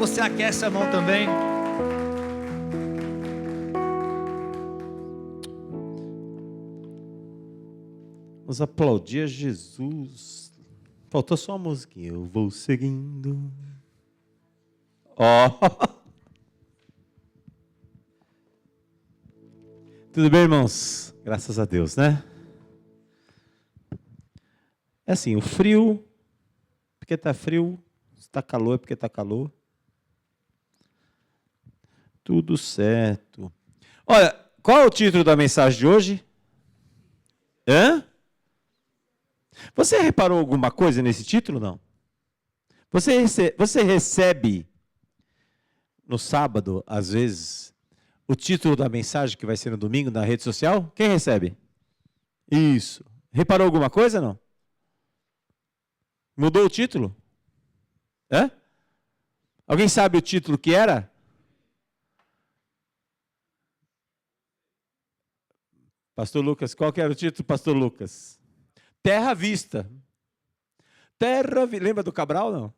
você aquece a mão também. Vamos aplaudir a Jesus. Faltou só a musiquinha. Eu vou seguindo. Ó. Tudo bem, irmãos? Graças a Deus, né? É assim, o frio, porque tá frio, se tá calor, é porque tá calor. Tudo certo. Olha, qual é o título da mensagem de hoje? Hã? Você reparou alguma coisa nesse título, não? Você recebe no sábado, às vezes, o título da mensagem que vai ser no domingo na rede social? Quem recebe? Isso. Reparou alguma coisa, não? Mudou o título? Hã? Alguém sabe o título que era? Pastor Lucas, qual que era o título, Pastor Lucas? Terra Vista. Lembra do Cabral, não?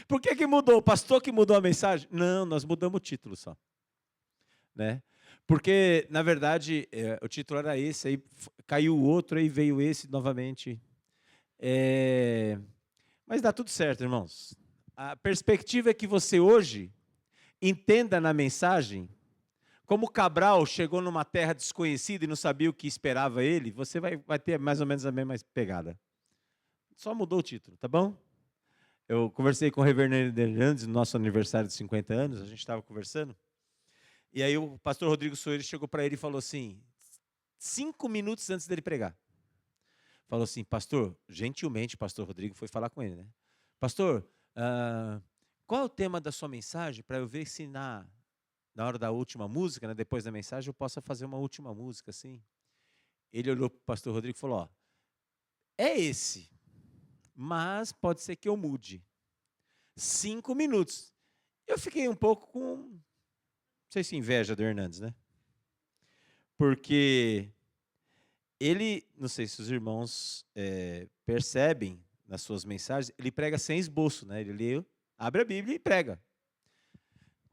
Por que mudou? O pastor que mudou a mensagem? Não, nós mudamos o título só. Né? Porque, na verdade, o título era esse, aí caiu o outro, aí veio esse novamente. Mas dá tudo certo, irmãos. A perspectiva é que você hoje entenda na mensagem, como Cabral chegou numa terra desconhecida e não sabia o que esperava ele, você vai ter mais ou menos a mesma pegada. Só mudou o título, tá bom? Eu conversei com o reverendo Hernandes no nosso aniversário de 50 anos, a gente estava conversando, e aí o pastor Rodrigo Soares chegou para ele e falou assim, 5 minutos antes dele pregar, falou assim, pastor, gentilmente o pastor Rodrigo foi falar com ele, né? Pastor, qual é o tema da sua mensagem, para eu ver se na hora da última música, né, depois da mensagem, eu possa fazer uma última música, assim. Ele olhou para o pastor Rodrigo e falou, ó, é esse, mas pode ser que eu mude. 5 minutos. Eu fiquei um pouco com, não sei se inveja do Hernandes, né? Porque ele, não sei se os irmãos percebem nas suas mensagens, ele prega sem esboço, né? Ele lê, abre a Bíblia e prega.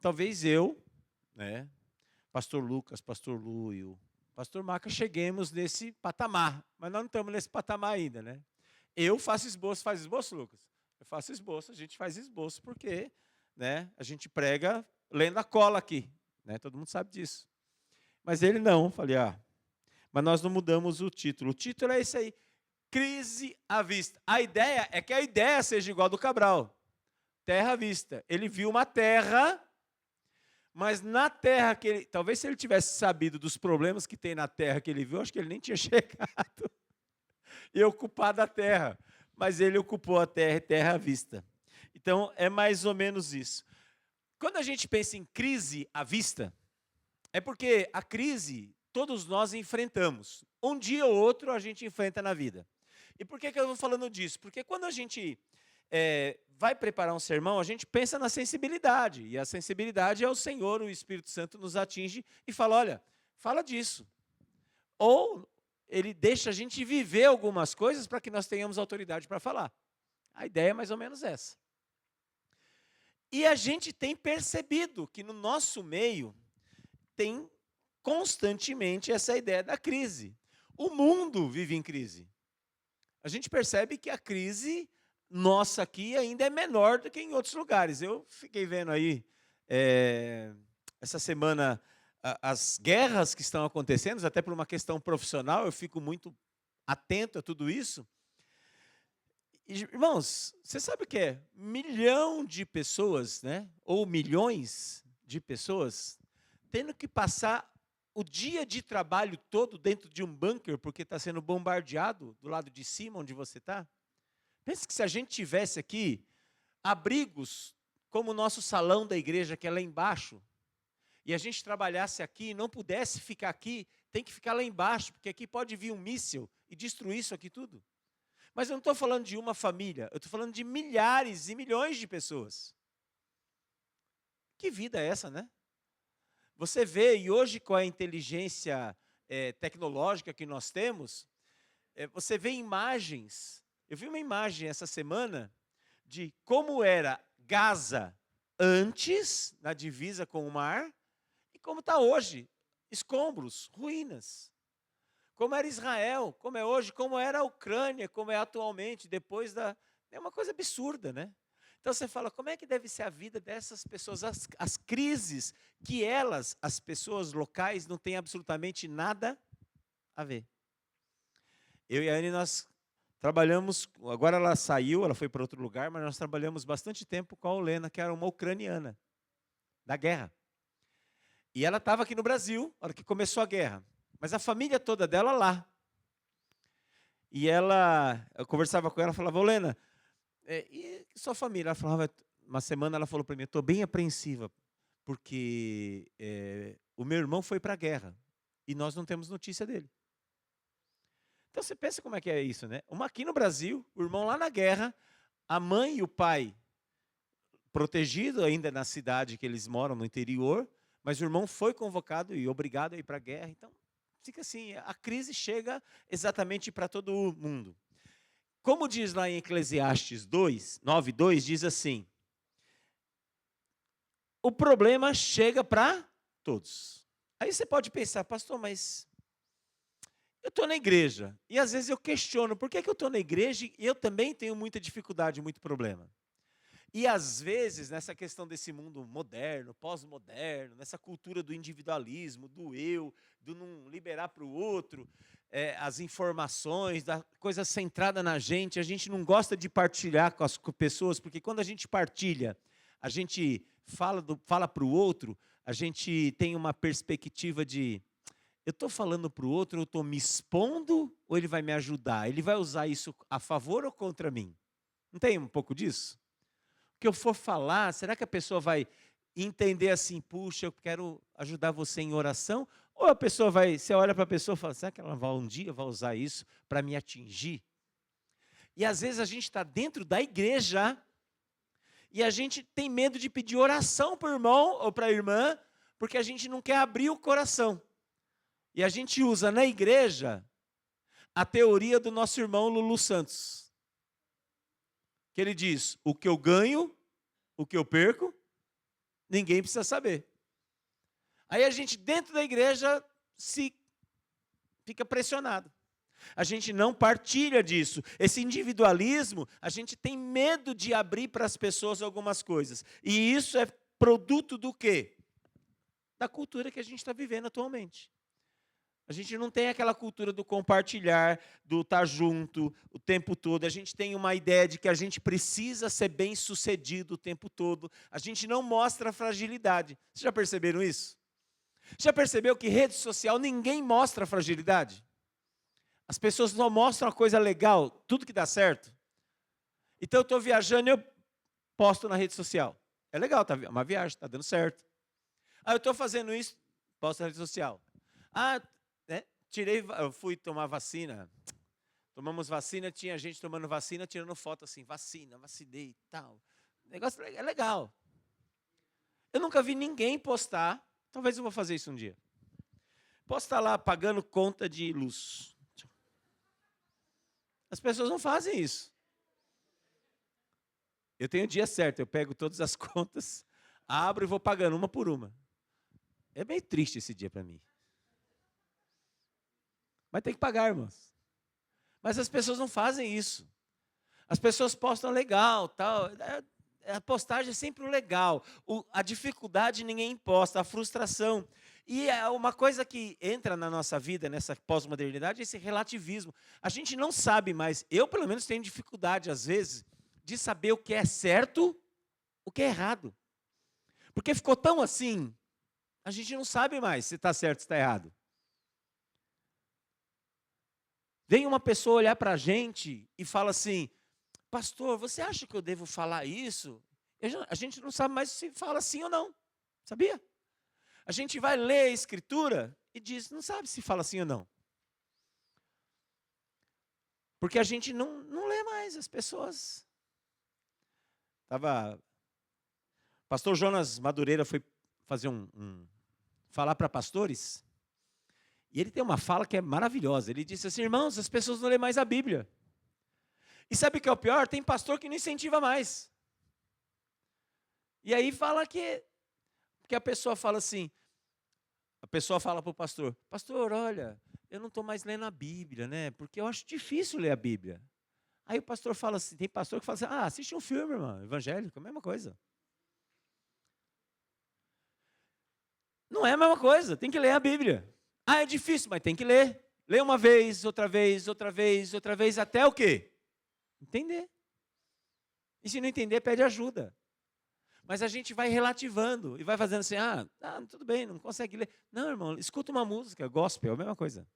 Talvez eu, né, pastor Lucas, pastor Lu e o pastor Maca cheguemos nesse patamar, mas nós não estamos nesse patamar ainda, né? Eu faço esboço, faz esboço, Lucas? Eu faço esboço, a gente faz esboço porque, né, a gente prega lendo a cola aqui, né? Todo mundo sabe disso. Mas ele não, falei, mas nós não mudamos o título. O título é esse aí, Crise à Vista. A ideia é que a ideia seja igual a do Cabral, terra à vista. Ele viu uma terra, mas na terra que ele, talvez se ele tivesse sabido dos problemas que tem na terra que ele viu, acho que ele nem tinha chegado e ocupado a terra. Mas ele ocupou a terra e terra à vista. Então, é mais ou menos isso. Quando a gente pensa em crise à vista, é porque a crise todos nós enfrentamos. Um dia ou outro a gente enfrenta na vida. E por que eu estou falando disso? Porque quando a gente vai preparar um sermão, a gente pensa na sensibilidade. E a sensibilidade é o Senhor, o Espírito Santo nos atinge e fala, olha, fala disso. Ou ele deixa a gente viver algumas coisas para que nós tenhamos autoridade para falar. A ideia é mais ou menos essa. E a gente tem percebido que no nosso meio tem constantemente essa ideia da crise. O mundo vive em crise. A gente percebe que a crise nossa aqui ainda é menor do que em outros lugares. Eu fiquei vendo aí, essa semana, as guerras que estão acontecendo, até por uma questão profissional, eu fico muito atento a tudo isso. E, irmãos, você sabe o que é? 1 milhão de pessoas, né? Ou milhões de pessoas, tendo que passar o dia de trabalho todo dentro de um bunker, porque está sendo bombardeado do lado de cima, onde você está. Pense que se a gente tivesse aqui abrigos, como o nosso salão da igreja, que é lá embaixo, e a gente trabalhasse aqui e não pudesse ficar aqui, tem que ficar lá embaixo, porque aqui pode vir um míssil e destruir isso aqui tudo. Mas eu não estou falando de uma família, eu estou falando de milhares e milhões de pessoas. Que vida é essa, né? Você vê, e hoje com a inteligência tecnológica que nós temos, você vê imagens. Eu vi uma imagem essa semana de como era Gaza antes, na divisa com o mar, e como está hoje, escombros, ruínas. Como era Israel, como é hoje, como era a Ucrânia, como é atualmente, depois da... É uma coisa absurda, né? Então você fala, como é que deve ser a vida dessas pessoas, as crises que elas, as pessoas locais, não têm absolutamente nada a ver. Eu e a Anne, nós trabalhamos, agora ela saiu, ela foi para outro lugar, mas nós trabalhamos bastante tempo com a Olena, que era uma ucraniana, da guerra. E ela estava aqui no Brasil, na hora que começou a guerra. Mas a família toda dela lá. E eu conversava com ela, falava, Olena, e sua família? Ela falava, uma semana ela falou para mim, eu estou bem apreensiva, porque o meu irmão foi para a guerra e nós não temos notícia dele. Então você pensa como é que é isso, né? Aqui no Brasil, o irmão lá na guerra, a mãe e o pai protegido ainda na cidade que eles moram, no interior, mas o irmão foi convocado e obrigado a ir para a guerra. Então, fica assim, a crise chega exatamente para todo mundo. Como diz lá em Eclesiastes 9:2, diz assim, o problema chega para todos. Aí você pode pensar, pastor, mas eu estou na igreja, e às vezes eu questiono, por que eu estou na igreja e eu também tenho muita dificuldade, muito problema? E às vezes, nessa questão desse mundo moderno, pós-moderno, nessa cultura do individualismo, do eu, do não liberar para o outro, as informações, da coisa centrada na gente, a gente não gosta de partilhar com as pessoas, porque quando a gente partilha, a gente fala para o outro, a gente tem uma perspectiva de, eu estou falando para o outro, eu estou me expondo ou ele vai me ajudar? Ele vai usar isso a favor ou contra mim? Não tem um pouco disso? Que eu for falar, será que a pessoa vai entender assim, puxa, eu quero ajudar você em oração? Ou a pessoa você olha para a pessoa e fala, será que ela um dia vai usar isso para me atingir? E às vezes a gente está dentro da igreja e a gente tem medo de pedir oração para o irmão ou para a irmã, porque a gente não quer abrir o coração. E a gente usa na igreja a teoria do nosso irmão Lulu Santos. Que ele diz, o que eu ganho, o que eu perco, ninguém precisa saber. Aí a gente, dentro da igreja, fica pressionado. A gente não partilha disso. Esse individualismo, a gente tem medo de abrir para as pessoas algumas coisas. E isso é produto do quê? Da cultura que a gente está vivendo atualmente. A gente não tem aquela cultura do compartilhar, do estar junto o tempo todo. A gente tem uma ideia de que a gente precisa ser bem-sucedido o tempo todo. A gente não mostra fragilidade. Vocês já perceberam isso? Já percebeu que rede social ninguém mostra fragilidade? As pessoas não mostram uma coisa legal, tudo que dá certo. Então eu estou viajando e eu posto na rede social. É legal, tá? Uma viagem, está dando certo. Ah, eu estou fazendo isso, posto na rede social. Ah, eu fui tomar vacina, tomamos vacina, tinha gente tomando vacina, tirando foto assim, vacinei e tal. O negócio é legal. Eu nunca vi ninguém postar, talvez eu vou fazer isso um dia. Postar lá pagando conta de luz. As pessoas não fazem isso. Eu tenho o dia certo, eu pego todas as contas, abro e vou pagando uma por uma. É meio triste esse dia para mim. Mas tem que pagar, irmãos. Mas as pessoas não fazem isso. As pessoas postam legal, tal. A postagem é sempre o legal. A dificuldade ninguém posta, a frustração. E é uma coisa que entra na nossa vida, nessa pós-modernidade, é esse relativismo. A gente não sabe mais, eu pelo menos tenho dificuldade, às vezes, de saber o que é certo, o que é errado. Porque ficou tão assim, a gente não sabe mais se está certo ou se está errado. Vem uma pessoa olhar para a gente e fala assim, pastor, você acha que eu devo falar isso? A gente não sabe mais se fala sim ou não, sabia? A gente vai ler a Escritura e diz, não sabe se fala sim ou não. Porque a gente não lê mais, as pessoas. Pastor Jonas Madureira foi fazer falar para pastores. E ele tem uma fala que é maravilhosa. Ele disse assim, irmãos, as pessoas não lêem mais a Bíblia. E sabe o que é o pior? Tem pastor que não incentiva mais. E aí fala que a pessoa fala assim, a pessoa fala para o pastor, pastor, olha, eu não estou mais lendo a Bíblia, né? Porque eu acho difícil ler a Bíblia. Aí o pastor fala assim, tem pastor que fala assim, assiste um filme, irmão, evangélico, a mesma coisa. Não é a mesma coisa, tem que ler a Bíblia. É difícil, mas tem que ler. Lê uma vez, outra vez, outra vez, outra vez, até o quê? Entender. E se não entender, pede ajuda. Mas a gente vai relativando e vai fazendo assim, tudo bem, não consegue ler. Não, irmão, escuta uma música, gospel, é a mesma coisa.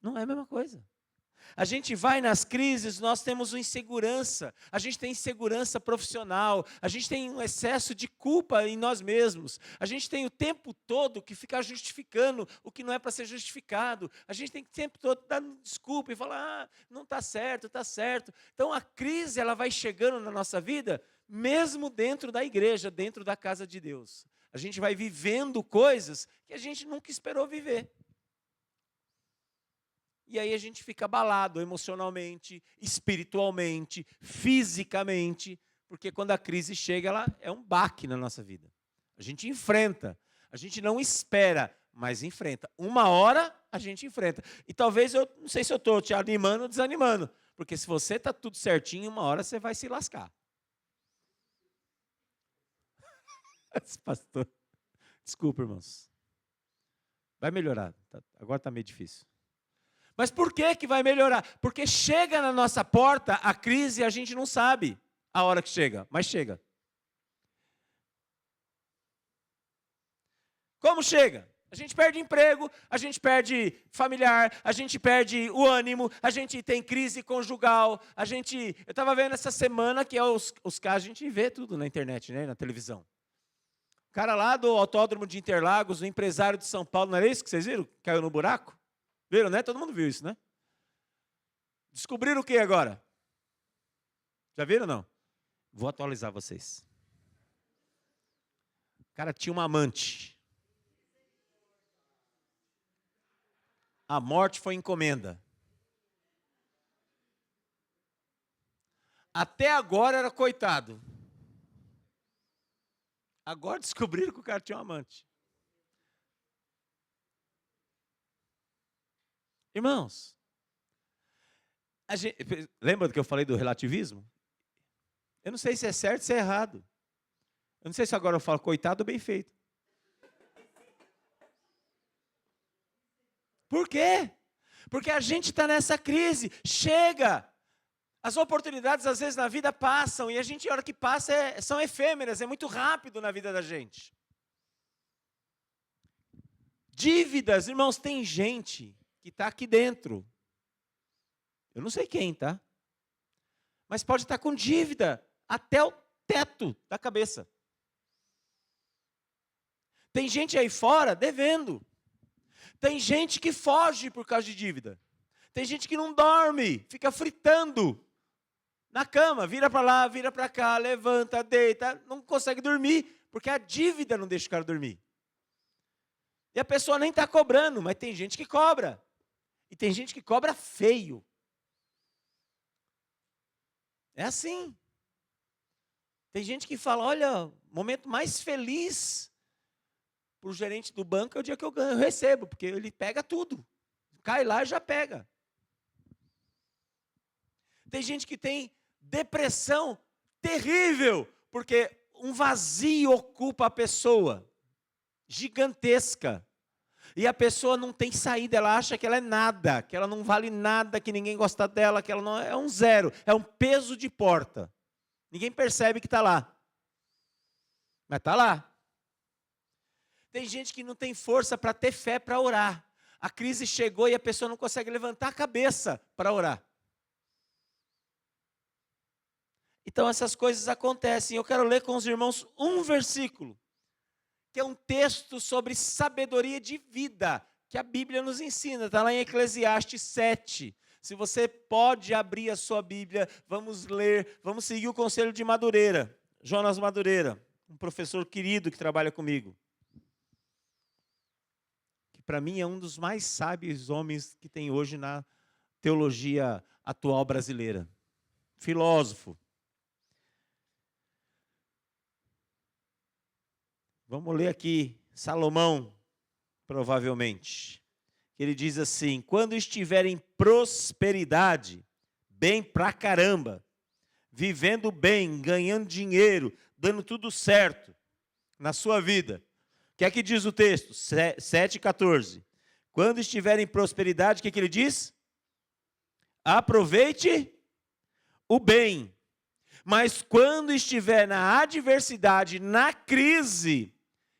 Não é a mesma coisa. A gente vai nas crises, nós temos uma insegurança, a gente tem insegurança profissional, a gente tem um excesso de culpa em nós mesmos, a gente tem o tempo todo que ficar justificando o que não é para ser justificado, a gente tem que o tempo todo dar desculpa e falar, não está certo, está certo. Então a crise ela vai chegando na nossa vida, mesmo dentro da igreja, dentro da casa de Deus. A gente vai vivendo coisas que a gente nunca esperou viver. E aí a gente fica abalado emocionalmente, espiritualmente, fisicamente, porque quando a crise chega, ela é um baque na nossa vida. A gente enfrenta, a gente não espera, mas enfrenta. Uma hora a gente enfrenta. E talvez eu não sei se eu estou te animando ou desanimando, porque se você está tudo certinho, uma hora você vai se lascar. Pastor, desculpa, irmãos. Vai melhorar. Agora está meio difícil. Mas por que vai melhorar? Porque chega na nossa porta a crise e a gente não sabe a hora que chega, mas chega. Como chega? A gente perde emprego, a gente perde familiar, a gente perde o ânimo, a gente tem crise conjugal, eu estava vendo essa semana que os casos, a gente vê tudo na internet, né, na televisão. O cara lá do Autódromo de Interlagos, o empresário de São Paulo, não era isso que vocês viram? Caiu no buraco? Viram, né? Todo mundo viu isso, né? Descobriram o que agora? Já viram ou não? Vou atualizar vocês. O cara tinha uma amante. A morte foi encomenda. Até agora era coitado. Agora descobriram que o cara tinha uma amante. Irmãos, lembra do que eu falei do relativismo? Eu não sei se é certo ou se é errado. Eu não sei se agora eu falo coitado ou bem feito. Por quê? Porque a gente está nessa crise. Chega! As oportunidades às vezes na vida passam e a gente, a hora que passa, são efêmeras, é muito rápido na vida da gente. Dívidas, irmãos, tem gente que está aqui dentro. Eu não sei quem, tá? Mas pode estar com dívida até o teto da cabeça. Tem gente aí fora devendo. Tem gente que foge por causa de dívida. Tem gente que não dorme, fica fritando na cama, vira para lá, vira para cá, levanta, deita, não consegue dormir, porque a dívida não deixa o cara dormir. E a pessoa nem está cobrando, mas tem gente que cobra. E tem gente que cobra feio. É assim. Tem gente que fala, olha, o momento mais feliz para o gerente do banco é o dia que eu ganho, eu recebo, porque ele pega tudo. Cai lá e já pega. Tem gente que tem depressão terrível, porque um vazio ocupa a pessoa, gigantesca. E a pessoa não tem saída, ela acha que ela é nada, que ela não vale nada, que ninguém gosta dela, que ela não é um zero, é um peso de porta. Ninguém percebe que está lá. Mas está lá. Tem gente que não tem força para ter fé para orar. A crise chegou e a pessoa não consegue levantar a cabeça para orar. Então essas coisas acontecem. Eu quero ler com os irmãos um versículo, que é um texto sobre sabedoria de vida, que a Bíblia nos ensina. Está lá em Eclesiastes 7. Se você pode abrir a sua Bíblia, vamos ler, vamos seguir o conselho de Madureira, Jonas Madureira, um professor querido que trabalha comigo. Que para mim é um dos mais sábios homens que tem hoje na teologia atual brasileira. Filósofo. Vamos ler aqui Salomão, provavelmente. Ele diz assim: quando estiver em prosperidade, bem pra caramba, vivendo bem, ganhando dinheiro, dando tudo certo na sua vida. O que é que diz o texto? 7,14. Quando estiver em prosperidade, o que ele diz? Aproveite o bem. Mas quando estiver na adversidade, na crise,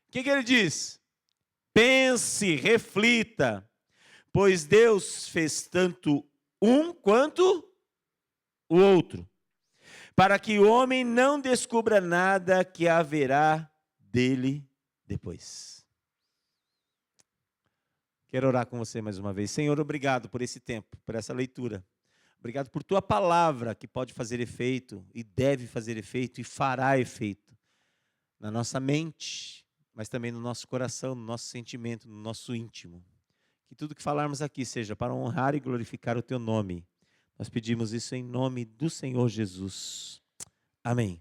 o que ele diz? Pense, reflita, pois Deus fez tanto um quanto o outro, para que o homem não descubra nada que haverá dele depois. Quero orar com você mais uma vez. Senhor, obrigado por esse tempo, por essa leitura. Obrigado por tua palavra que pode fazer efeito e deve fazer efeito e fará efeito na nossa mente, mas também no nosso coração, no nosso sentimento, no nosso íntimo. Que tudo que falarmos aqui seja para honrar e glorificar o teu nome. Nós pedimos isso em nome do Senhor Jesus. Amém.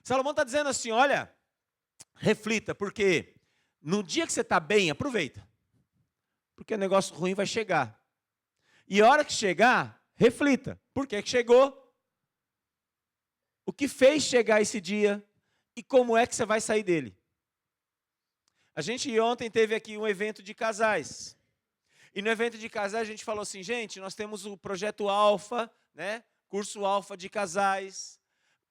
Salomão está dizendo assim, olha, reflita, porque no dia que você está bem, aproveita. Porque o negócio ruim vai chegar. E a hora que chegar, reflita. Por que chegou? O que fez chegar esse dia? E como é que você vai sair dele? A gente ontem teve aqui um evento de casais. E no evento de casais a gente falou assim, gente, nós temos o projeto Alfa, né? Curso Alfa de casais.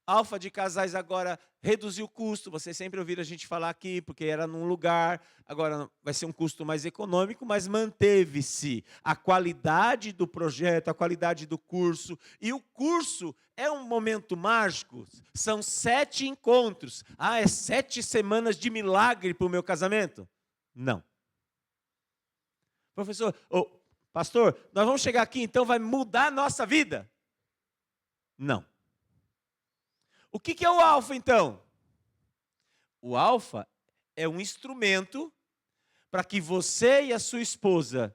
Alfa de casais agora reduziu o custo. Vocês sempre ouviram a gente falar aqui, porque era num lugar, agora vai ser um custo mais econômico, mas manteve-se a qualidade do projeto, a qualidade do curso. E o curso é um momento mágico. São 7 encontros. Ah, é 7 semanas de milagre para o meu casamento? Não. Professor, pastor, nós vamos chegar aqui, então vai mudar a nossa vida? Não. O que é o Alfa, então? O Alfa é um instrumento para que você e a sua esposa,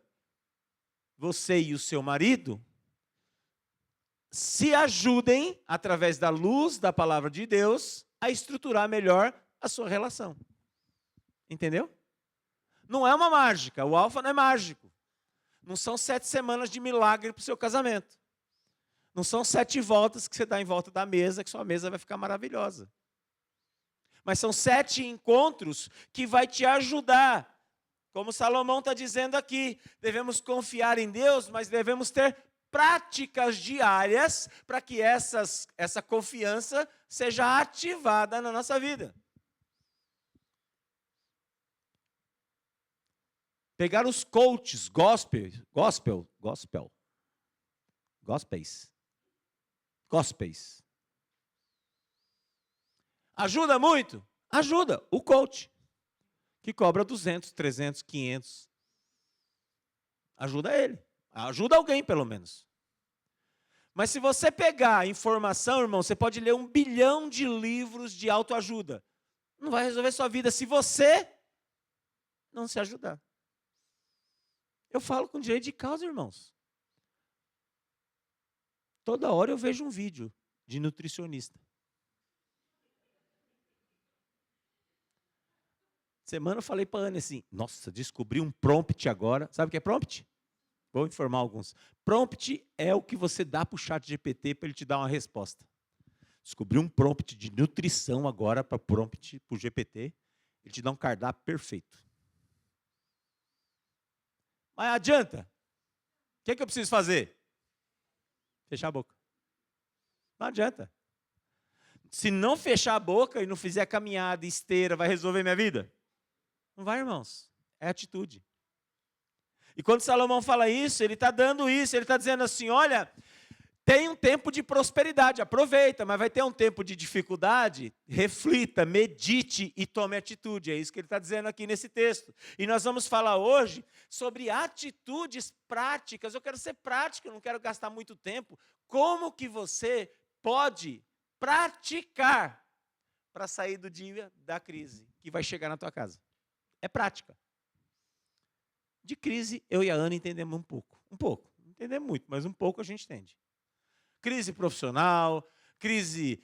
você e o seu marido, se ajudem, através da luz da palavra de Deus, a estruturar melhor a sua relação. Entendeu? Não é uma mágica, o Alfa não é mágico. Não são 7 semanas de milagre para o seu casamento. Não são 7 voltas que você dá em volta da mesa, que sua mesa vai ficar maravilhosa. Mas são 7 encontros que vai te ajudar. Como Salomão está dizendo aqui, devemos confiar em Deus, mas devemos ter práticas diárias para que essa confiança seja ativada na nossa vida. Pegar os coaches, gospels. Ajuda muito? Ajuda. O coach, que cobra 200, 300, 500. Ajuda ele. Ajuda alguém, pelo menos. Mas se você pegar a informação, irmão, você pode ler 1 bilhão de livros de autoajuda. Não vai resolver sua vida se você não se ajudar. Eu falo com direito de causa, irmãos. Toda hora eu vejo um vídeo de nutricionista. Semana eu falei para a Ana assim, nossa, descobri um prompt agora. Sabe o que é prompt? Vou informar alguns. Prompt é o que você dá para o ChatGPT para ele te dar uma resposta. Descobri um prompt de nutrição agora para prompt para o GPT. Ele te dá um cardápio perfeito. Mas adianta? O que eu preciso fazer? Fechar a boca. Não adianta. Se não fechar a boca e não fizer caminhada, esteira, vai resolver minha vida? Não vai, irmãos. É atitude. E quando Salomão fala isso, ele está dando isso, ele está dizendo assim, olha, tem um tempo de prosperidade, aproveita, mas vai ter um tempo de dificuldade, reflita, medite e tome atitude. É isso que ele está dizendo aqui nesse texto. E nós vamos falar hoje sobre atitudes práticas. Eu quero ser prático, eu não quero gastar muito tempo. Como que você pode praticar para sair do dia da crise que vai chegar na tua casa? É prática. De crise, eu e a Ana entendemos um pouco. Não entendemos muito, mas um pouco a gente entende. Crise profissional, crise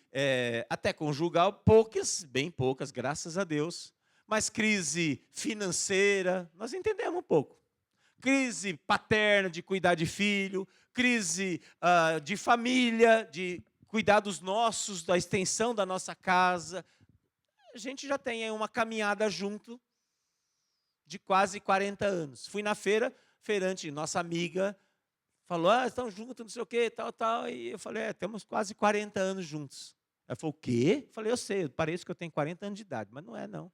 até conjugal, poucas, bem poucas, graças a Deus. Mas crise financeira, nós entendemos um pouco. Crise paterna, de cuidar de filho. Crise de família, de cuidar dos nossos, da extensão da nossa casa. A gente já tem aí uma caminhada junto de quase 40 anos. Fui na feira, feirante, nossa amiga, falou, estão juntos, não sei o quê, tal. E eu falei, temos quase 40 anos juntos. Ela falou, o quê? Eu falei, eu sei, parece que eu tenho 40 anos de idade, mas não é, não.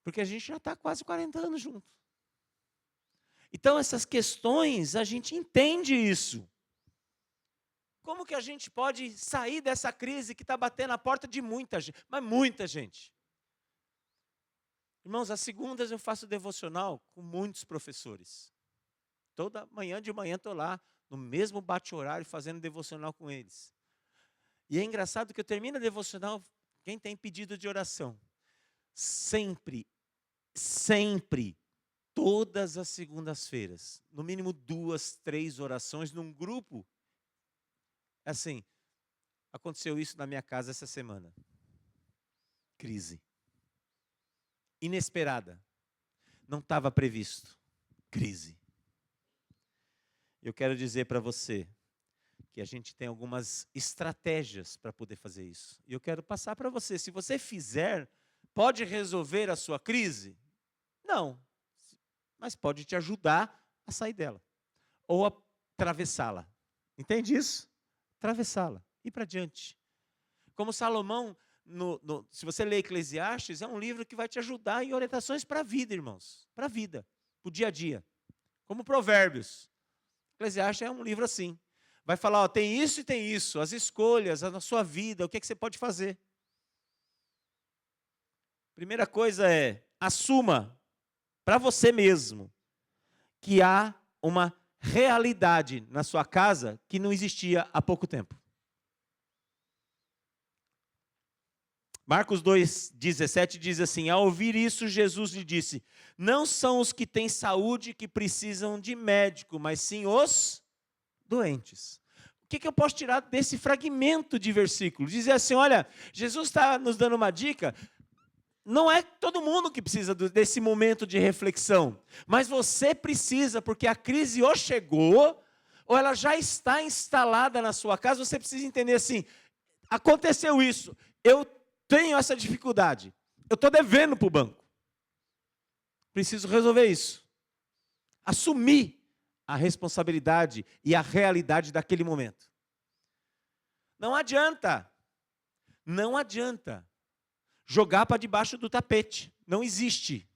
Porque a gente já está quase 40 anos juntos. Então, essas questões, a gente entende isso. Como que a gente pode sair dessa crise que está batendo na porta de muita gente, mas muita gente? Irmãos, às segundas eu faço devocional com muitos professores. Toda manhã de manhã estou lá, no mesmo bate-horário, fazendo devocional com eles. E é engraçado que eu termino a devocional, quem tem pedido de oração? Sempre, todas as segundas-feiras, no mínimo 2, 3 orações num grupo. Assim, aconteceu isso na minha casa essa semana. Crise. Inesperada. Não estava previsto. Crise. Eu quero dizer para você que a gente tem algumas estratégias para poder fazer isso. E eu quero passar para você. Se você fizer, pode resolver a sua crise? Não. Mas pode te ajudar a sair dela. Ou a atravessá-la. Entende isso? Atravessá-la. Ir para diante. Como Salomão, se você ler Eclesiastes, é um livro que vai te ajudar em orientações para a vida, irmãos. Para a vida. Para o dia a dia. Como Provérbios. Eclesiastes é um livro assim. Vai falar, tem isso e tem isso. As escolhas, na sua vida, o que você pode fazer. Primeira coisa é, assuma para você mesmo que há uma realidade na sua casa que não existia há pouco tempo. Marcos 2,17 diz assim, ao ouvir isso, Jesus lhe disse, não são os que têm saúde que precisam de médico, mas sim os doentes. O que eu posso tirar desse fragmento de versículo? Dizer assim, olha, Jesus está nos dando uma dica, não é todo mundo que precisa desse momento de reflexão, mas você precisa, porque a crise ou chegou, ou ela já está instalada na sua casa, você precisa entender assim, aconteceu isso, eu tenho essa dificuldade, eu estou devendo para o banco, preciso resolver isso, assumir a responsabilidade e a realidade daquele momento. Não adianta jogar para debaixo do tapete. Não existe.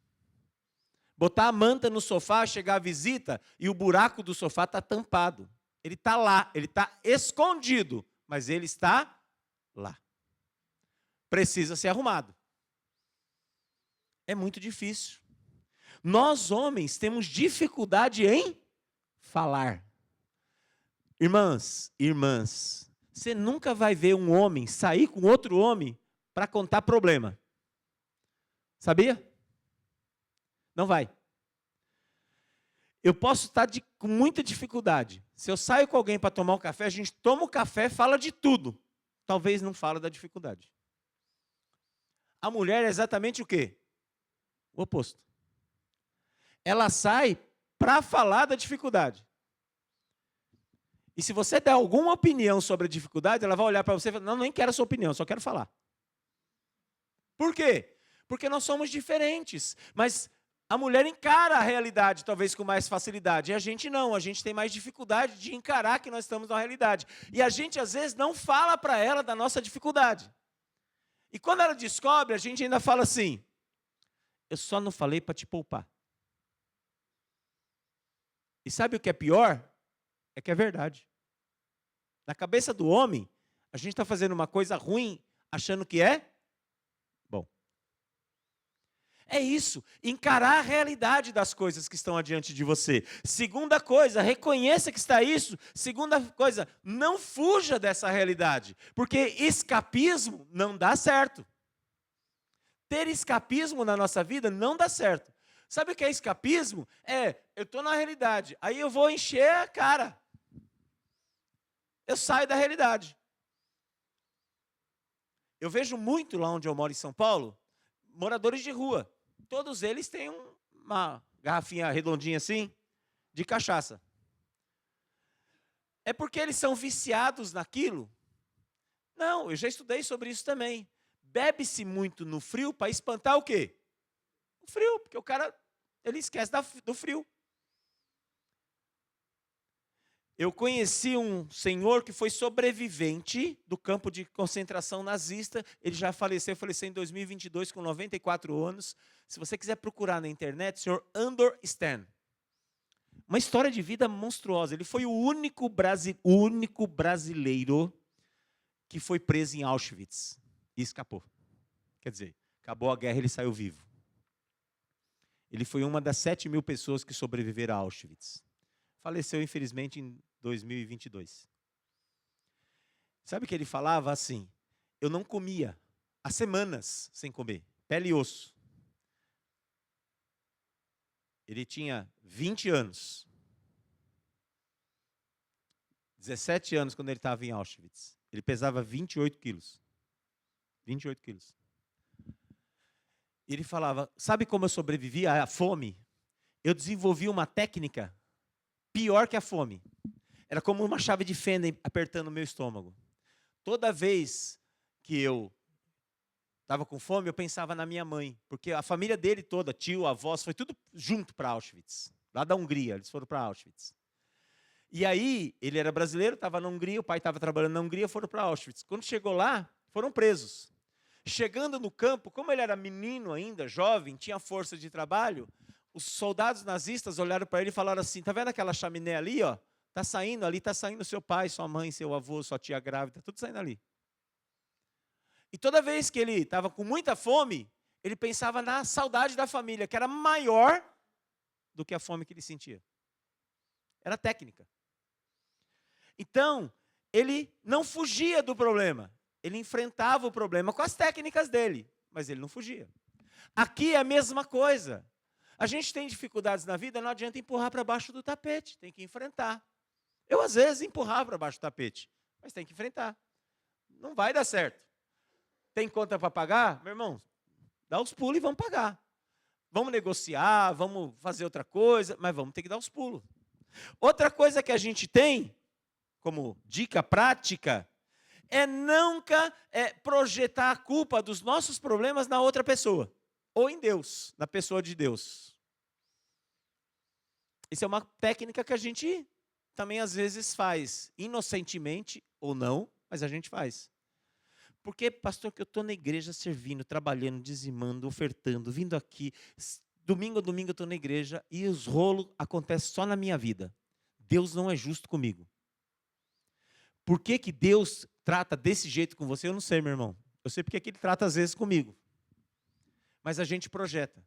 Botar a manta no sofá, chegar a visita e o buraco do sofá está tampado. Ele está lá, ele está escondido, mas ele está lá. Precisa ser arrumado. É muito difícil. Nós, homens, temos dificuldade em falar. Irmãs, você nunca vai ver um homem sair com outro homem para contar problema. Sabia? Não vai. Eu posso estar com muita dificuldade. Se eu saio com alguém para tomar um café, a gente toma o café, fala de tudo. Talvez não fale da dificuldade. A mulher é exatamente o quê? O oposto. Ela sai para falar da dificuldade. E se você der alguma opinião sobre a dificuldade, ela vai olhar para você e falar, não, nem quero a sua opinião, só quero falar. Por quê? Porque nós somos diferentes, mas a mulher encara a realidade talvez com mais facilidade, e a gente não, a gente tem mais dificuldade de encarar que nós estamos na realidade. E a gente às vezes não fala para ela da nossa dificuldade. E quando ela descobre, a gente ainda fala assim, eu só não falei para te poupar. E sabe o que é pior? É que é verdade. Na cabeça do homem, a gente está fazendo uma coisa ruim, achando que é bom. É isso, encarar a realidade das coisas que estão adiante de você. Segunda coisa, reconheça que está isso. Segunda coisa, não fuja dessa realidade, porque escapismo não dá certo. Ter escapismo na nossa vida não dá certo. Sabe o que é escapismo? Eu estou na realidade, aí eu vou encher a cara. eu saio da realidade. Eu vejo muito lá onde eu moro, em São Paulo, moradores de rua. Todos eles têm uma garrafinha redondinha assim, de cachaça. É porque eles são viciados naquilo? Não, eu já estudei sobre isso também. Bebe-se muito no frio para espantar o quê? O frio, porque o cara, ele esquece do frio. Eu conheci um senhor que foi sobrevivente do campo de concentração nazista. Ele já faleceu em 2022 com 94 anos. Se você quiser procurar na internet, senhor Andor Stern. Uma história de vida monstruosa. Ele foi o único brasileiro que foi preso em Auschwitz e escapou. Quer dizer, acabou a guerra e ele saiu vivo. Ele foi uma das 7.000 pessoas que sobreviveram a Auschwitz. Faleceu, infelizmente, em 2022. Sabe o que ele falava assim? Eu não comia há semanas sem comer, pele e osso. Ele tinha 20 anos. 17 anos quando ele estava em Auschwitz. Ele pesava 28 quilos. 28 quilos. Ele falava, sabe como eu sobrevivi à fome? Eu desenvolvi uma técnica pior que a fome. Era como uma chave de fenda apertando o meu estômago. Toda vez que eu estava com fome, eu pensava na minha mãe. Porque a família dele toda, tio, avós, foi tudo junto para Auschwitz. Lá da Hungria, eles foram para Auschwitz. E aí, ele era brasileiro, estava na Hungria, o pai estava trabalhando na Hungria, foram para Auschwitz. Quando chegou lá, foram presos. Chegando no campo, como ele era menino ainda, jovem, tinha força de trabalho, os soldados nazistas olharam para ele e falaram assim, tá vendo aquela chaminé ali, ó? Tá saindo ali, tá saindo seu pai, sua mãe, seu avô, sua tia grávida, tudo saindo ali. E toda vez que ele estava com muita fome, ele pensava na saudade da família, que era maior do que a fome que ele sentia. Era técnica. Então, ele não fugia do problema. Ele enfrentava o problema com as técnicas dele, mas ele não fugia. Aqui é a mesma coisa. A gente tem dificuldades na vida, não adianta empurrar para baixo do tapete, tem que enfrentar. Eu, às vezes, empurrava para baixo do tapete, mas tem que enfrentar. Não vai dar certo. Tem conta para pagar? Meu irmão, dá os pulos e vamos pagar. Vamos negociar, vamos fazer outra coisa, mas vamos ter que dar os pulos. Outra coisa que a gente tem, como dica prática, é nunca projetar a culpa dos nossos problemas na outra pessoa, ou em Deus, na pessoa de Deus. Isso é uma técnica que a gente também às vezes faz, inocentemente ou não, mas a gente faz. Porque, pastor, que eu estou na igreja servindo, trabalhando, dizimando, ofertando, vindo aqui, domingo a domingo eu estou na igreja e os rolos acontecem só na minha vida. Deus não é justo comigo. Por que que Deus trata desse jeito com você? Eu não sei, meu irmão. Eu sei porque que Ele trata às vezes comigo. Mas a gente projeta.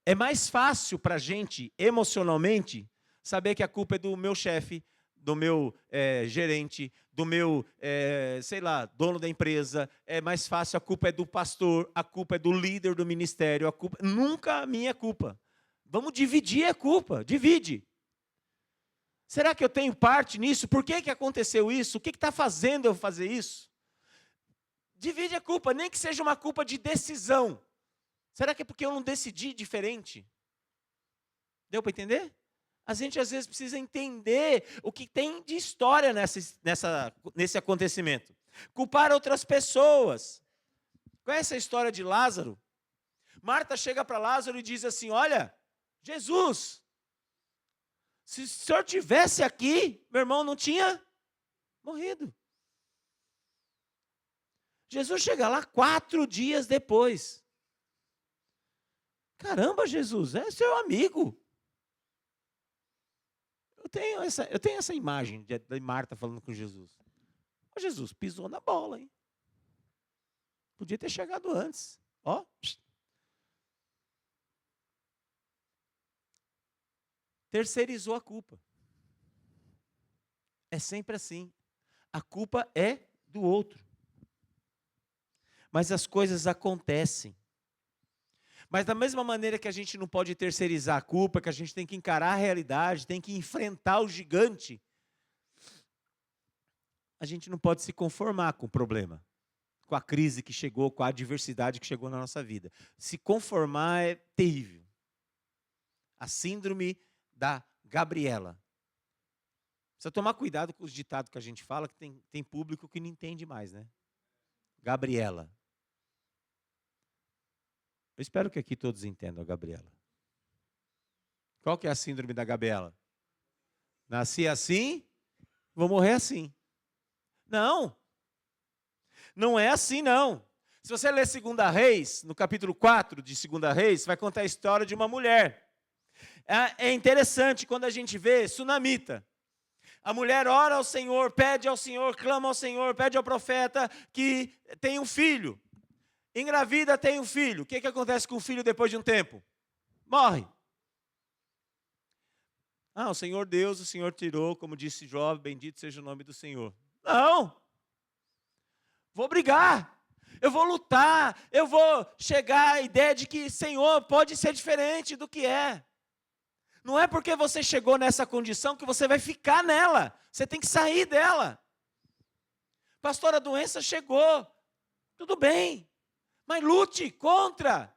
É mais fácil para a gente, emocionalmente, saber que a culpa é do meu chefe, do meu gerente, do meu, dono da empresa. É mais fácil, a culpa é do pastor, a culpa é do líder do ministério, a culpa nunca a minha culpa. Vamos dividir a culpa, divide. Será que eu tenho parte nisso? Por que que aconteceu isso? O que está fazendo eu fazer isso? Divide a culpa, nem que seja uma culpa de decisão. Será que é porque eu não decidi diferente? Deu para entender? A gente às vezes precisa entender o que tem de história nesse acontecimento. Culpar outras pessoas. Conhece a história de Lázaro? Marta chega para Lázaro e diz assim, olha, Jesus, se o senhor tivesse aqui, meu irmão não tinha morrido. Jesus chega lá 4 dias depois. Caramba, Jesus, é seu amigo. Eu tenho essa imagem de Marta falando com Jesus. Ô, Jesus, pisou na bola, hein? Podia ter chegado antes. Ó. Terceirizou a culpa. É sempre assim. A culpa é do outro. Mas as coisas acontecem. Mas da mesma maneira que a gente não pode terceirizar a culpa, que a gente tem que encarar a realidade, tem que enfrentar o gigante. a gente não pode se conformar com o problema, com a crise que chegou, com a adversidade que chegou na nossa vida. Se conformar é terrível. A síndrome da Gabriela. Precisa tomar cuidado com os ditados que a gente fala, que tem público que não entende mais, né? Gabriela. Eu espero que aqui todos entendam a Gabriela. Qual que é a síndrome da Gabriela? Nasci assim, vou morrer assim. Não. Não é assim, não. Se você ler 2 Reis, no capítulo 4 de 2 Reis, vai contar a história de uma mulher. É interessante quando a gente vê sunamita. A mulher ora ao Senhor, pede ao Senhor, clama ao Senhor, pede ao profeta que tem um filho. Engravida, tem um filho. O que acontece com o filho depois de um tempo? Morre. O Senhor Deus, o Senhor tirou, como disse Jó, bendito seja o nome do Senhor. Não. Vou brigar. Eu vou lutar. Eu vou chegar à ideia de que, Senhor, pode ser diferente do que é. Não é porque você chegou nessa condição que você vai ficar nela. Você tem que sair dela. Pastor, a doença chegou. Tudo bem. Mas lute contra.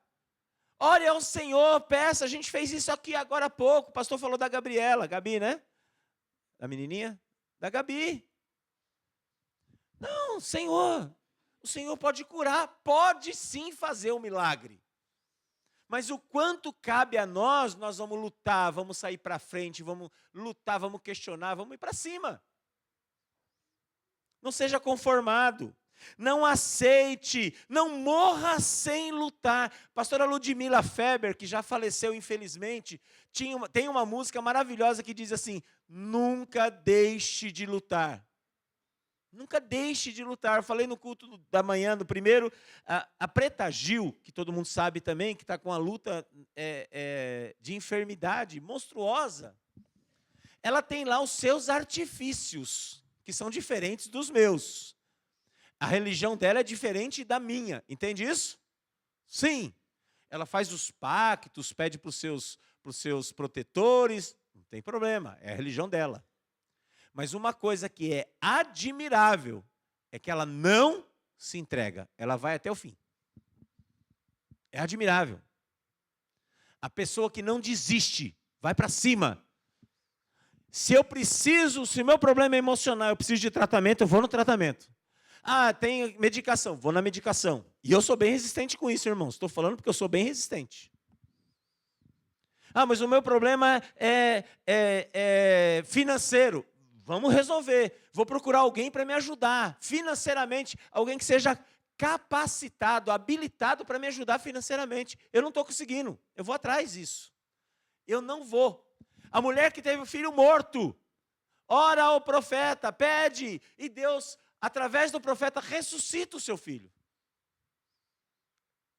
Ore ao Senhor, peça. A gente fez isso aqui agora há pouco. O pastor falou da Gabriela. Gabi, né? Da menininha? Da Gabi. Não, Senhor. O Senhor pode curar. Pode sim fazer um milagre. Mas o quanto cabe a nós vamos lutar, vamos sair para frente, vamos lutar, vamos questionar, vamos ir para cima. Não seja conformado. Não aceite, não morra sem lutar. Pastora Ludmila Feber, que já faleceu infelizmente, tem uma música maravilhosa que diz assim: nunca deixe de lutar. Nunca deixe de lutar. Eu falei no culto da manhã, no primeiro, a Preta Gil, que todo mundo sabe também, que está com a luta de enfermidade monstruosa, ela tem lá os seus artifícios, que são diferentes dos meus. A religião dela é diferente da minha, entende isso? Sim. Ela faz os pactos, pede para os seus protetores, não tem problema, é a religião dela. Mas uma coisa que é admirável é que ela não se entrega, ela vai até o fim. É admirável. A pessoa que não desiste, vai para cima. Se meu problema é emocional, eu preciso de tratamento, eu vou no tratamento. Tem medicação, vou na medicação. E eu sou bem resistente com isso, irmãos. Estou falando porque eu sou bem resistente. Mas o meu problema é financeiro. Vamos resolver. Vou procurar alguém para me ajudar financeiramente, alguém que seja capacitado, habilitado para me ajudar financeiramente. Eu não estou conseguindo, eu vou atrás disso. Eu não vou. A mulher que teve o filho morto, ora ao profeta, pede, e Deus, através do profeta, ressuscita o seu filho.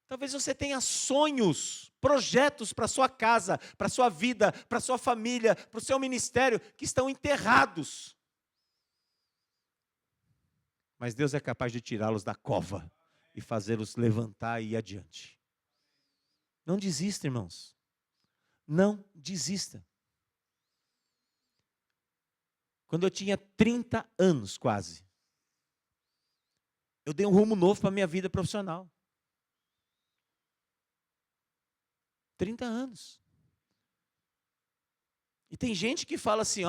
Talvez você tenha sonhos, projetos para a sua casa, para a sua vida, para a sua família, para o seu ministério, que estão enterrados. Mas Deus é capaz de tirá-los da cova e fazê-los levantar e ir adiante. Não desista, irmãos. Não desista. Quando eu tinha 30 anos, quase, eu dei um rumo novo para a minha vida profissional. 30 anos. E tem gente que fala assim,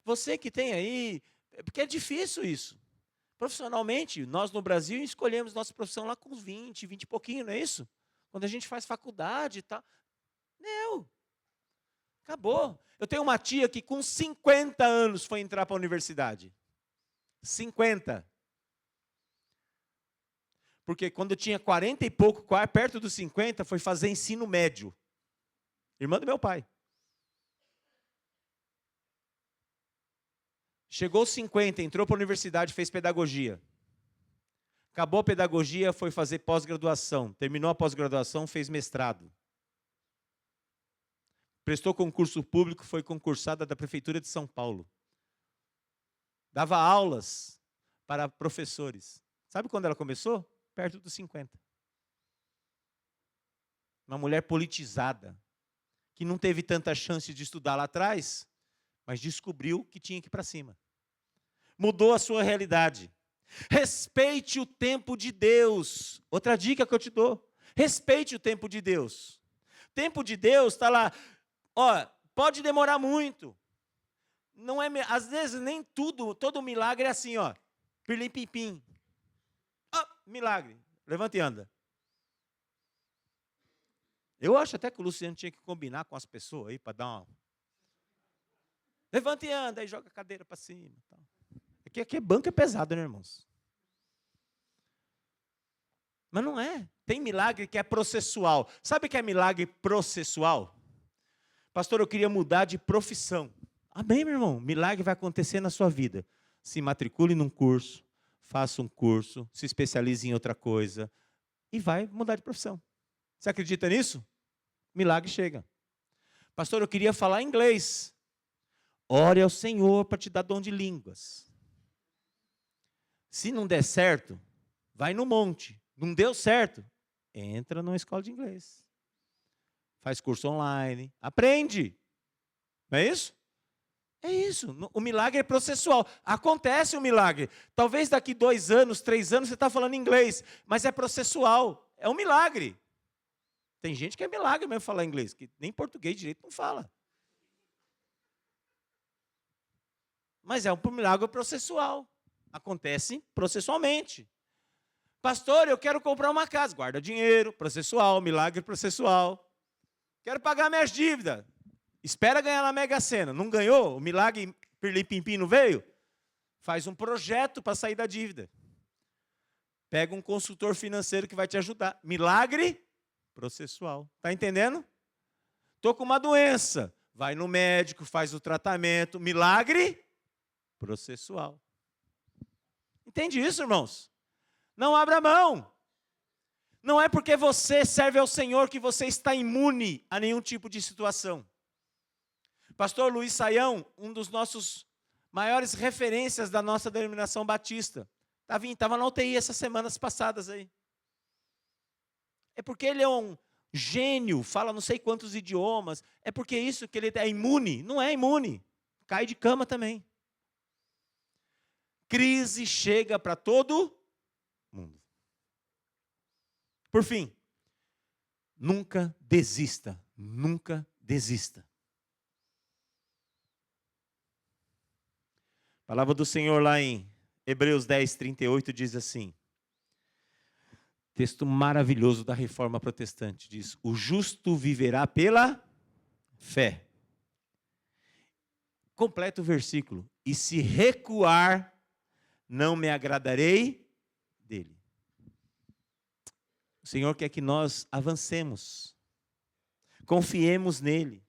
você que tem aí, porque é difícil isso. Profissionalmente, nós no Brasil escolhemos nossa profissão lá com 20 e pouquinho, não é isso? Quando a gente faz faculdade e tal. Não. Acabou. Eu tenho uma tia que com 50 anos foi entrar para a universidade. 50. Porque quando eu tinha 40 e pouco, perto dos 50, foi fazer ensino médio. Irmã do meu pai. Chegou aos 50, entrou para a universidade, fez pedagogia. Acabou a pedagogia, foi fazer pós-graduação. Terminou a pós-graduação, fez mestrado. Prestou concurso público, foi concursada da Prefeitura de São Paulo. Dava aulas para professores. Sabe quando ela começou? Perto dos 50. Uma mulher politizada, que não teve tanta chance de estudar lá atrás, mas descobriu que tinha que ir para cima. mudou a sua realidade. Respeite o tempo de Deus. Outra dica que eu te dou. Respeite o tempo de Deus. O tempo de Deus está lá. Ó, pode demorar muito. Não é, às vezes nem todo milagre é assim, ó. Pirlim pim pim. Ó, milagre. Levanta e anda. Eu acho até que o Luciano tinha que combinar com as pessoas aí para dar uma. Levanta e anda, aí joga a cadeira para cima. Aqui banco é pesado, né, irmãos? Mas não é. Tem milagre que é processual. Sabe o que é milagre processual? Pastor, eu queria mudar de profissão. Amém, meu irmão? Milagre vai acontecer na sua vida. Se matricule num curso, faça um curso, se especialize em outra coisa e vai mudar de profissão. Você acredita nisso? Milagre chega. Pastor, eu queria falar inglês. Ore ao Senhor para te dar dom de línguas. Se não der certo, vai no monte. Não deu certo, entra numa escola de inglês. Faz curso online, aprende. Não é isso? É isso. O milagre é processual. Acontece o milagre. Talvez daqui 2 anos, 3 anos, você está falando inglês, mas é processual. É um milagre. Tem gente que é milagre mesmo falar inglês, que nem português direito não fala. Mas é um milagre processual. Acontece processualmente. Pastor, eu quero comprar uma casa. Guarda dinheiro, processual, milagre processual. Quero pagar minhas dívidas. Espera ganhar na Mega Sena. Não ganhou? O milagre pirlim-pim-pim não veio? Faz um projeto para sair da dívida. Pega um consultor financeiro que vai te ajudar. Milagre processual. Está entendendo? Estou com uma doença. Vai no médico, faz o tratamento. Milagre processual. Entende isso, irmãos? Não abra mão. Não é porque você serve ao Senhor que você está imune a nenhum tipo de situação. Pastor Luiz Saião, um dos nossos maiores referências da nossa denominação batista, estava na UTI essas semanas passadas aí. É porque ele é um gênio, fala não sei quantos idiomas. É porque isso que ele é imune. Não é imune. Cai de cama também. Crise chega para todo mundo. Por fim, nunca desista. Nunca desista. A palavra do Senhor lá em Hebreus 10, 38 diz assim. Texto maravilhoso da Reforma Protestante. Diz, o justo viverá pela fé. Completa o versículo. E se recuar, não me agradarei dele. O Senhor quer que nós avancemos. Confiemos nele.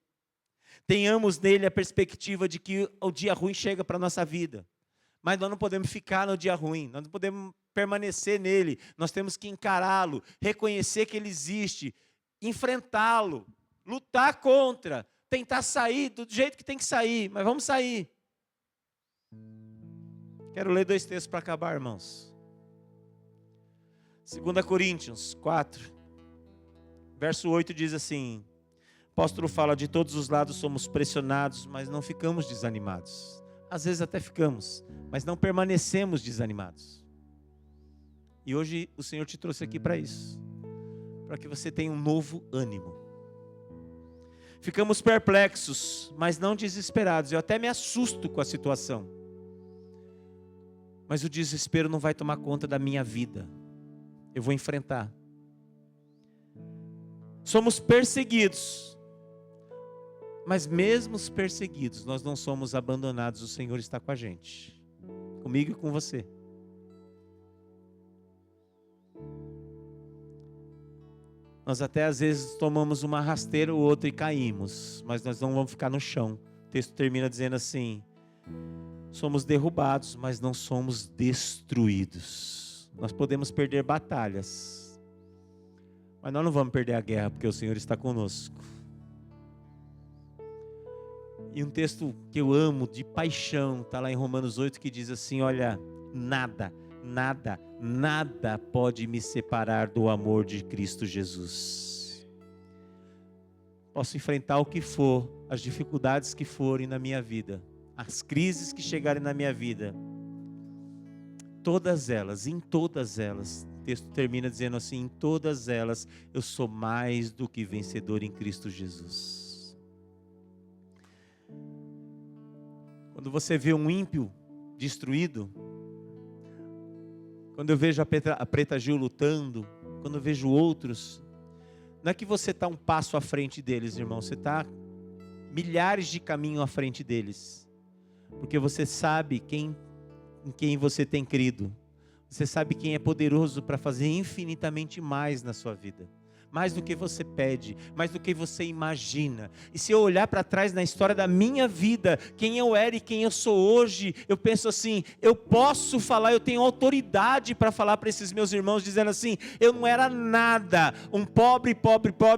Tenhamos nele a perspectiva de que o dia ruim chega para a nossa vida. Mas nós não podemos ficar no dia ruim. Nós não podemos permanecer nele. Nós temos que encará-lo, reconhecer que ele existe, enfrentá-lo, lutar contra, tentar sair do jeito que tem que sair. Mas vamos sair. Quero ler 2 textos para acabar, irmãos. 2 Coríntios 4, verso 8 diz assim, o apóstolo fala, de todos os lados somos pressionados, mas não ficamos desanimados. Às vezes até ficamos, mas não permanecemos desanimados. E hoje o Senhor te trouxe aqui para isso, para que você tenha um novo ânimo. Ficamos perplexos, mas não desesperados. Eu até me assusto com a situação. Mas o desespero não vai tomar conta da minha vida. Eu vou enfrentar. Somos perseguidos. Mas mesmo os perseguidos, nós não somos abandonados. O Senhor está com a gente. Comigo e com você. Nós até às vezes tomamos uma rasteira ou outra e caímos. Mas nós não vamos ficar no chão. O texto termina dizendo assim. Somos derrubados, mas não somos destruídos. Nós podemos perder batalhas. Mas nós não vamos perder a guerra, porque o Senhor está conosco. E um texto que eu amo, de paixão, está lá em Romanos 8, que diz assim, olha, nada pode me separar do amor de Cristo Jesus. Posso enfrentar o que for, as dificuldades que forem na minha vida, as crises que chegarem na minha vida, todas elas, o texto termina dizendo assim: em todas elas eu sou mais do que vencedor em Cristo Jesus. Quando você vê um ímpio destruído, quando eu vejo a Preta Gil lutando, quando eu vejo outros, não é que você está um passo à frente deles, irmão, você está milhares de caminhos à frente deles, porque você sabe em quem você tem crido, você sabe quem é poderoso para fazer infinitamente mais na sua vida, mais do que você pede, mais do que você imagina. E se eu olhar para trás na história da minha vida, quem eu era e quem eu sou hoje, eu penso assim, eu posso falar, eu tenho autoridade para falar para esses meus irmãos, dizendo assim: eu não era nada, um pobre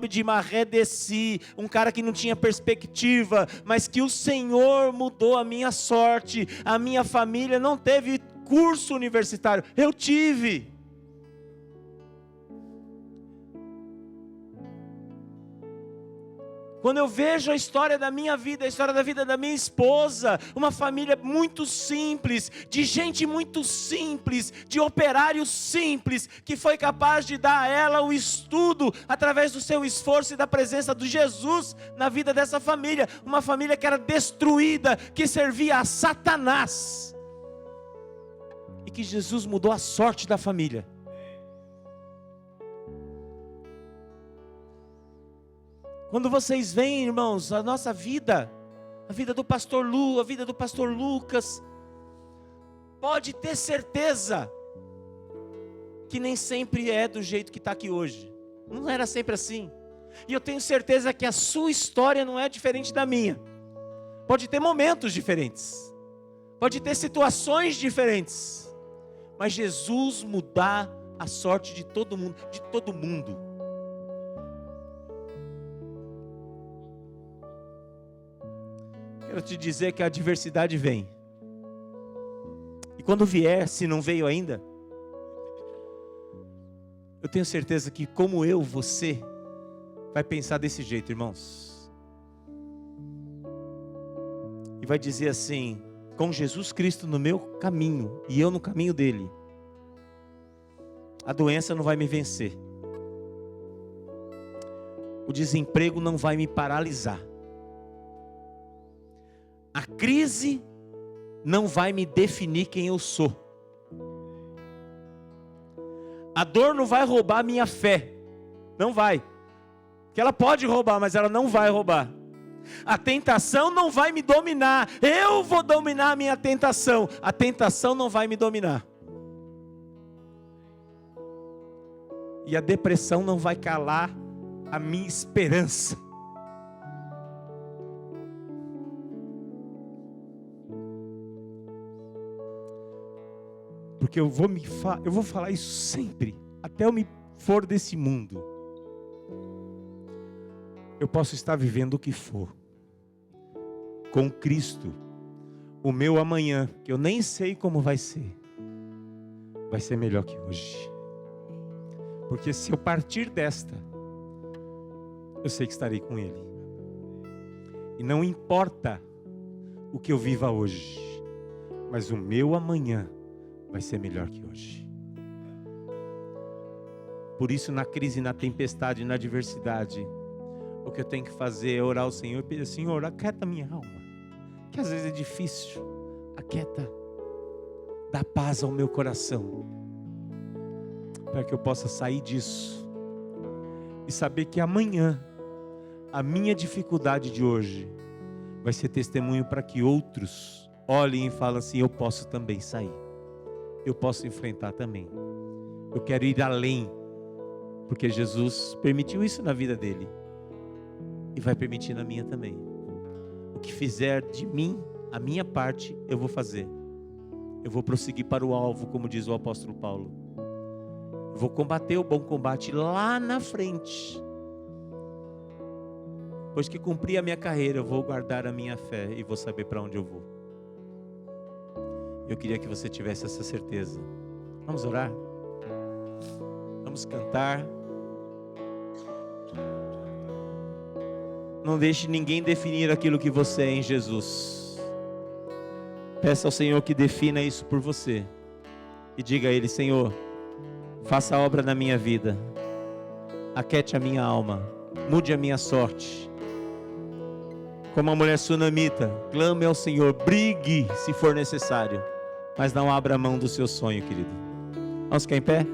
de Maré Desci, um cara que não tinha perspectiva, mas que o Senhor mudou a minha sorte, a minha família não teve curso universitário, eu tive. Quando eu vejo a história da minha vida, a história da vida da minha esposa, uma família muito simples, de gente muito simples, de operário simples, que foi capaz de dar a ela o estudo, através do seu esforço e da presença de Jesus na vida dessa família, uma família que era destruída, que servia a Satanás, e que Jesus mudou a sorte da família. Quando vocês veem, irmãos, a nossa vida, a vida do pastor Lu, a vida do pastor Lucas, pode ter certeza que nem sempre é do jeito que está aqui hoje. Não era sempre assim. E eu tenho certeza que a sua história não é diferente da minha. Pode ter momentos diferentes, pode ter situações diferentes, mas Jesus mudar a sorte de todo mundo, de todo mundo. Quero te dizer que a adversidade vem. E quando vier, se não veio ainda, eu tenho certeza que como eu, você vai pensar desse jeito, irmãos. E vai dizer assim: com Jesus Cristo no meu caminho e eu no caminho dele, a doença não vai me vencer. O desemprego não vai me paralisar. A crise não vai me definir quem eu sou. A dor não vai roubar a minha fé. Não vai. Porque ela pode roubar, mas ela não vai roubar. A tentação não vai me dominar. Eu vou dominar a minha tentação. A tentação não vai me dominar. E a depressão não vai calar a minha esperança. Porque eu vou falar isso sempre, até eu me for desse mundo. Eu posso estar vivendo o que for, com Cristo. O meu amanhã, que eu nem sei como vai ser melhor que hoje. Porque se eu partir desta, eu sei que estarei com Ele. E não importa o que eu viva hoje, mas o meu amanhã vai ser melhor que hoje. Por isso, na crise, na tempestade, na adversidade, o que eu tenho que fazer é orar ao Senhor e pedir: Senhor, aquieta minha alma, que às vezes é difícil. Aquieta, dá paz ao meu coração, para que eu possa sair disso e saber que amanhã a minha dificuldade de hoje vai ser testemunho para que outros olhem e falem assim: eu posso também sair, eu posso enfrentar também, eu quero ir além, porque Jesus permitiu isso na vida dele e vai permitir na minha também. O que fizer de mim, a minha parte, eu vou fazer. Eu vou prosseguir para o alvo, como diz o apóstolo Paulo. Eu vou combater o bom combate lá na frente. Depois que cumprir a minha carreira, eu vou guardar a minha fé e vou saber para onde eu vou. Eu queria que você tivesse essa certeza. Vamos orar? Vamos cantar. Não deixe ninguém definir aquilo que você é em Jesus. Peça ao Senhor que defina isso por você. e diga a Ele: Senhor, faça a obra na minha vida, aquete a minha alma, mude a minha sorte. Como a mulher sunamita, clame ao Senhor, brigue se for necessário, mas não abra mão do seu sonho, querido. Vamos ficar em pé?